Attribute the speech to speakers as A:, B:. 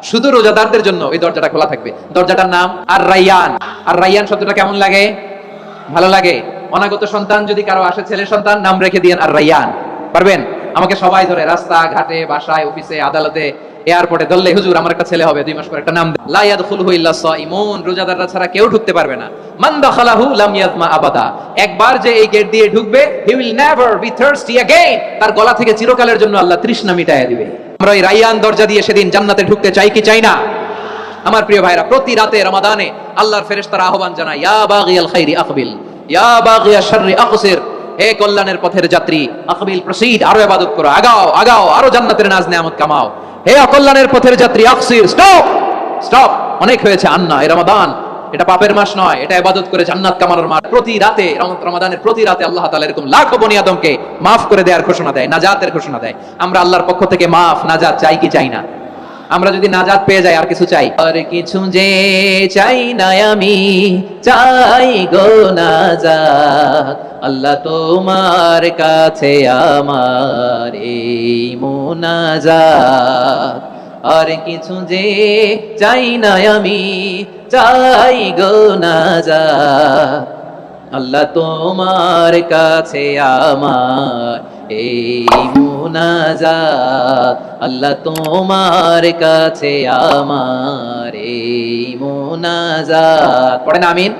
A: শুধু রোজাদারদের জন্য এই দরজাটা খোলা থাকবে। দরজাটার নাম আর রাইয়ান। আর রাইয়ান শব্দটা কেমন লাগে? ভালো লাগে। অনাগত সন্তান যদি কারো আসে, ছেলে সন্তান, নাম রেখে দিয়েন আর রাইয়ান। পারবেন? আমাকে সবাই ধরে রাস্তা ঘাটে, বাসায়, অফিসে, আদালতে, এয়ারপোর্টে ধরলে, হুজুর আমার একটা ছেলে হবে 2 মাস পর, একটা নাম দেন। লা ইয়াদখুলুহু ইল্লা সাইমুন, রোজাদাররা ছাড়া কেউ ঢুকতে পারবে না। মান দাখালাহু লাম ইয়াজমা আবাদা, একবার যে এই গেট দিয়ে ঢুকবে, he will never be thirsty again, তার গলা থেকে চিরকালের জন্য আল্লাহ তৃষ্ণা মিটায়া দিবে। আমরা এই রাইয়ান দরজা দিয়ে সেদিন জান্নাতে ঢুকতে চাই কি চাই না? আমার প্রিয় ভাইরা, প্রতি রাতে রমাদানে আল্লাহর ফেরেশতারা আহ্বান জানায়, ইয়া বাগিয়াল খাইরি আকবিল, ইয়া বাগিয়াশ শাররি আকসির, হে কল্যাণের পথের যাত্রী, আকবিল প্রসিড, আরো ইবাদত করো, আগাও আগাও, আরো জান্নাতের নাজ নেয়ামত কামাও। হে অকল্যাণের পথের যাত্রী, আকসির, স্টপ স্টপ, অনেক হয়েছে, আন্না, এই রমাদান এটা পাপের মাস নয়, এটা ইবাদত করে জান্নাত কামানোর মাস। প্রতি রাতে রমাদানের প্রতি রাতে আল্লাহ তাআলা এরকম লাখো বনি আদমকে মাফ করে দেওয়ার ঘোষণা দেয়, নাজাতের ঘোষণা দেয়। আমরা আল্লাহর পক্ষ থেকে মাফ, নাজাত চাই কি চাই না? আমরা যদি নাজাত পেয়ে যাই, আর কিছু চাই? আর কিছু যে চাই না আমি, চাই গো নাজাত, আল্লাহ তোমার কাছে আমার এই মুনাজাত। আর কিছু যে চাই না আমি, চাই গো নাজাত, আল্লাহ তোমার কাছে আমার এই মুনাজাত, আল্লাহ তোমার কাছে আমার এই মুনাজাত। পড়েন আমিন।